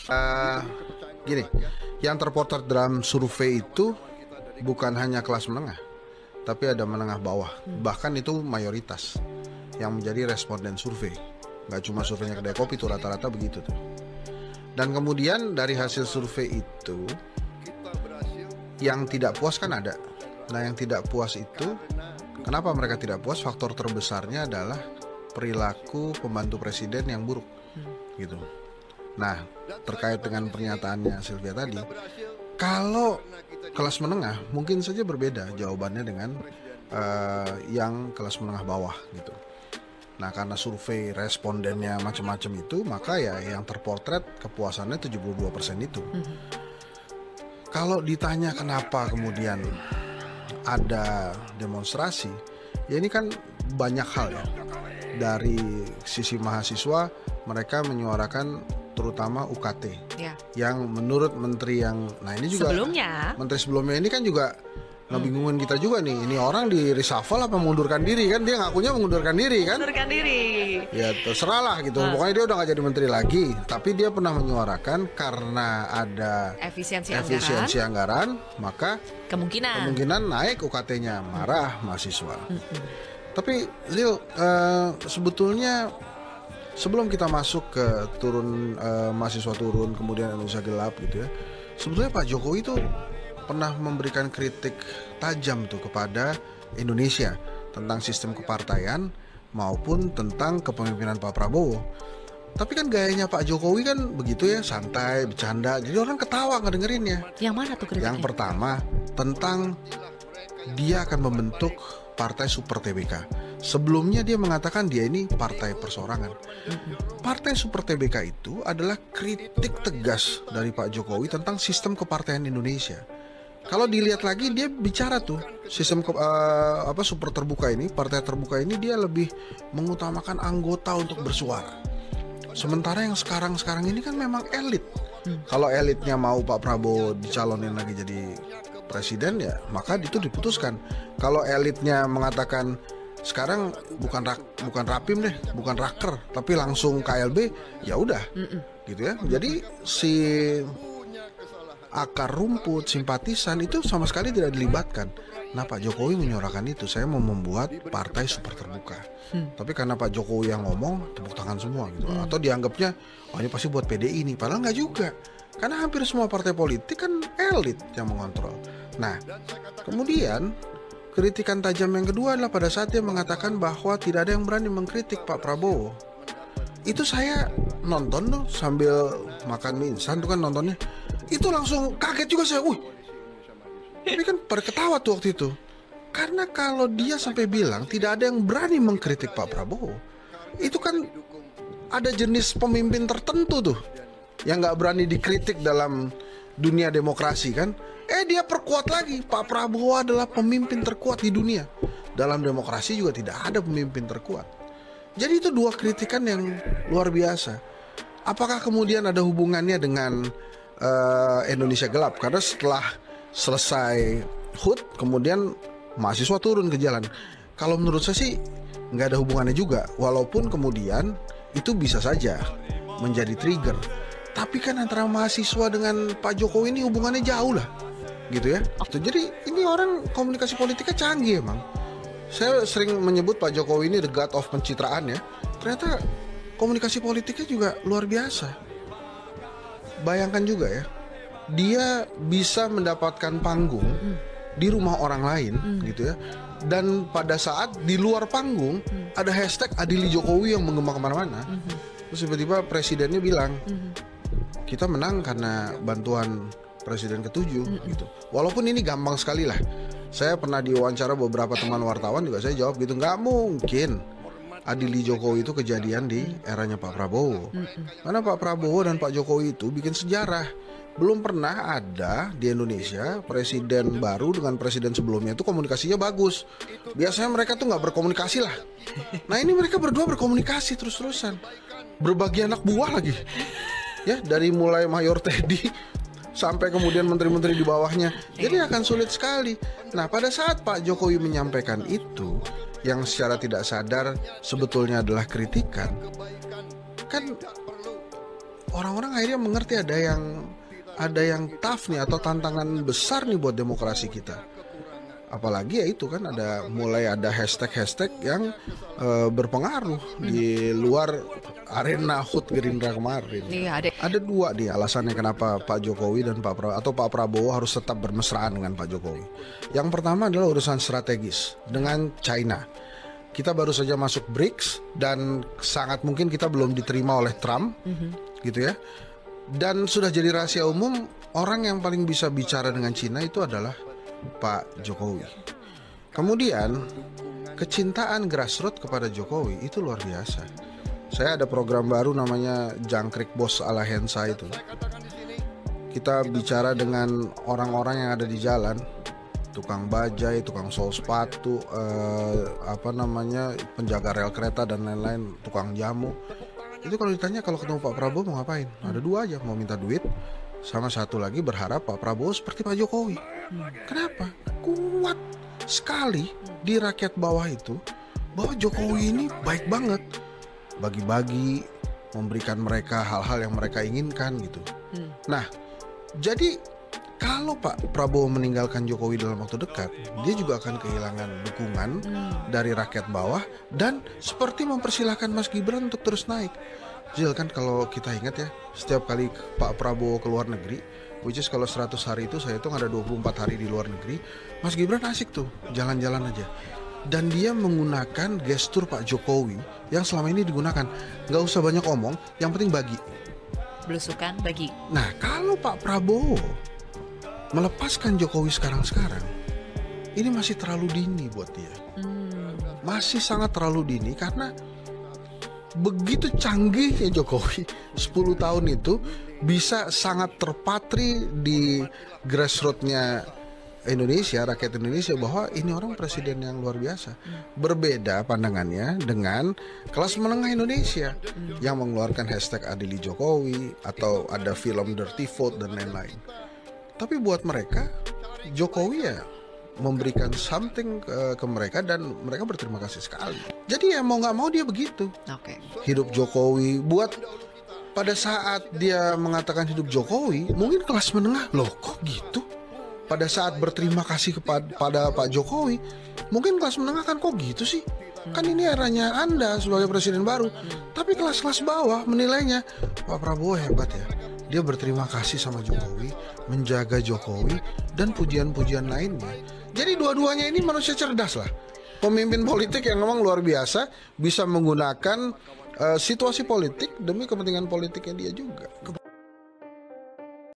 Eh, Gini, yang terpotret dalam survei itu bukan hanya kelas menengah, tapi ada menengah bawah. Bahkan itu mayoritas yang menjadi responden survei. Nggak cuma surveinya kedai kopi tuh, rata-rata begitu tuh. Dan kemudian dari hasil survei itu, yang tidak puas kan ada. Nah, yang tidak puas itu, kenapa mereka tidak puas? Faktor terbesarnya adalah perilaku pembantu presiden yang buruk, gitu. Nah, terkait dengan pernyataannya Sylvia tadi, kalau kelas menengah mungkin saja berbeda jawabannya dengan yang kelas menengah bawah, gitu. Nah, karena survei respondennya macam-macam itu, maka ya yang terpotret kepuasannya 72% itu. Kalau ditanya kenapa kemudian ada demonstrasi, ya ini kan banyak hal ya. Dari sisi mahasiswa, mereka menyuarakan terutama UKT Ya. yang menurut menteri yang, nah ini juga menteri sebelumnya ini kan juga ngebingungin kita juga nih. Ini orang di reshuffle apa mengundurkan diri kan? Dia ngakunya mengundurkan diri kan? Mengundurkan diri. Ya terserah lah gitu. Pokoknya dia udah gak jadi menteri lagi. Tapi dia pernah menyuarakan karena ada Efisiensi anggaran, maka kemungkinan naik UKT-nya. Marah mahasiswa. Tapi Zil, sebetulnya sebelum kita masuk ke mahasiswa turun, kemudian Indonesia gelap gitu ya, sebetulnya Pak Jokowi itu pernah memberikan kritik tajam tuh kepada Indonesia tentang sistem kepartaian maupun tentang kepemimpinan Pak Prabowo. Tapi kan gayanya Pak Jokowi kan begitu ya, santai, bercanda, jadi orang ketawa ngedengerinnya. Yang mana tuh kritiknya? Yang pertama tentang dia akan membentuk partai Super TBK. Sebelumnya dia mengatakan dia ini partai perseorangan. Partai Super TBK itu adalah kritik tegas dari Pak Jokowi tentang sistem kepartaian Indonesia. Kalau dilihat lagi dia bicara tuh sistem super terbuka ini, partai terbuka ini dia lebih mengutamakan anggota untuk bersuara. Sementara yang sekarang ini kan memang elit. Kalau elitnya mau Pak Prabowo dicalonin lagi jadi presiden ya, maka itu diputuskan. Kalau elitnya mengatakan sekarang bukan rapim deh, bukan raker, tapi langsung KLB, ya udah, gitu ya. Jadi si akar rumput, simpatisan itu sama sekali tidak dilibatkan. Nah, Pak Jokowi menyuarakan itu, saya mau membuat partai super terbuka. Tapi karena Pak Jokowi yang ngomong, tepuk tangan semua gitu. Atau dianggapnya, oh ini pasti buat PDI nih, padahal nggak juga. Karena hampir semua partai politik kan elit yang mengontrol. Nah, kemudian kritikan tajam yang kedua adalah pada saat dia mengatakan bahwa tidak ada yang berani mengkritik Pak Prabowo. Itu saya nonton tuh sambil makan mie instan tuh kan nontonnya. Itu langsung kaget juga saya. Tapi kan pada ketawa tuh waktu itu. Karena kalau dia sampai bilang tidak ada yang berani mengkritik Pak Prabowo, itu kan ada jenis pemimpin tertentu tuh yang gak berani dikritik dalam dunia demokrasi kan. Dia perkuat lagi, Pak Prabowo adalah pemimpin terkuat di dunia. Dalam demokrasi juga tidak ada pemimpin terkuat. Jadi itu dua kritikan yang luar biasa. Apakah kemudian ada hubungannya dengan Indonesia gelap? Karena setelah selesai HUT, kemudian mahasiswa turun ke jalan. Kalau menurut saya sih nggak ada hubungannya juga. Walaupun kemudian itu bisa saja menjadi trigger. Tapi kan antara mahasiswa dengan Pak Jokowi ini hubungannya jauh lah, gitu ya. Jadi ini orang komunikasi politiknya canggih emang. Saya sering menyebut Pak Jokowi ini the god of pencitraan ya. Ternyata komunikasi politiknya juga luar biasa. Bayangkan juga ya, dia bisa mendapatkan panggung di rumah orang lain gitu ya. Dan pada saat di luar panggung ada hashtag Adili Jokowi yang menggema kemana-mana. Terus tiba-tiba presidennya bilang, kita menang karena bantuan presiden ke-7 gitu. Walaupun ini gampang sekali lah. Saya pernah diwawancara beberapa teman wartawan juga saya jawab gitu, nggak mungkin Adili Jokowi itu kejadian di eranya Pak Prabowo. Karena Pak Prabowo dan Pak Jokowi itu bikin sejarah. Belum pernah ada di Indonesia presiden baru dengan presiden sebelumnya itu komunikasinya bagus. Biasanya mereka tuh nggak berkomunikasi lah. Nah ini mereka berdua berkomunikasi terus-terusan. Berbagi anak buah lagi. Ya dari mulai Mayor Teddy sampai kemudian menteri-menteri di bawahnya. Jadi akan sulit sekali. Nah pada saat Pak Jokowi menyampaikan itu, yang secara tidak sadar sebetulnya adalah kritikan, kan orang-orang akhirnya mengerti ada yang tough nih atau tantangan besar nih buat demokrasi kita. Apalagi ya itu kan mulai ada hashtag yang berpengaruh di luar arena HUT Gerindra kemarin. Iya, ada dua nih alasannya kenapa Pak Jokowi dan Pak Prabowo harus tetap bermesraan dengan Pak Jokowi. Yang pertama adalah urusan strategis dengan China. Kita baru saja masuk BRICS dan sangat mungkin kita belum diterima oleh Trump, gitu ya. Dan sudah jadi rahasia umum, orang yang paling bisa bicara dengan China itu adalah Pak Jokowi. Kemudian kecintaan grassroots kepada Jokowi itu luar biasa. Saya ada program baru namanya Jangkrik Bos ala Hensa itu. Kita bicara dengan orang-orang yang ada di jalan, tukang bajai, tukang sol sepatu, penjaga rel kereta dan lain-lain, tukang jamu. Itu kalau ditanya kalau ketemu Pak Prabowo mau ngapain? Ada dua aja, mau minta duit, sama satu lagi berharap Pak Prabowo seperti Pak Jokowi. Kenapa? Kuat sekali di rakyat bawah itu bahwa Jokowi ini baik banget, bagi-bagi, memberikan mereka hal-hal yang mereka inginkan gitu. Nah, jadi kalau Pak Prabowo meninggalkan Jokowi dalam waktu dekat, dia juga akan kehilangan dukungan dari rakyat bawah dan seperti mempersilahkan Mas Gibran untuk terus naik. Jil, kan kalau kita ingat ya, setiap kali Pak Prabowo ke luar negeri, which is kalau 100 hari itu saya hitung ada 24 hari di luar negeri, Mas Gibran asik tuh, jalan-jalan aja. Dan dia menggunakan gestur Pak Jokowi yang selama ini digunakan. Nggak usah banyak omong, yang penting bagi. Belusukan bagi. Nah, kalau Pak Prabowo melepaskan Jokowi sekarang, ini masih terlalu dini buat dia. Masih sangat terlalu dini karena begitu canggihnya Jokowi 10 tahun itu bisa sangat terpatri di grassroots-nya Indonesia, rakyat Indonesia, bahwa ini orang presiden yang luar biasa. Berbeda pandangannya dengan kelas menengah Indonesia yang mengeluarkan hashtag Adili Jokowi atau ada film Dirty Vote dan lain-lain. Tapi buat mereka, Jokowi ya memberikan something ke mereka dan mereka berterima kasih sekali. Jadi ya mau nggak mau dia begitu. Hidup Jokowi. Buat pada saat dia mengatakan hidup Jokowi, mungkin kelas menengah, loh kok gitu? Pada saat berterima kasih kepada Pak Jokowi, mungkin kelas menengah kan kok gitu sih? Kan ini eranya Anda sebagai presiden baru. Tapi kelas-kelas bawah menilainya, Pak Prabowo hebat ya. Dia berterima kasih sama Jokowi, menjaga Jokowi, dan pujian-pujian lainnya. Jadi dua-duanya ini manusia cerdas lah. Pemimpin politik yang memang luar biasa, bisa menggunakan situasi politik demi kepentingan politiknya dia juga.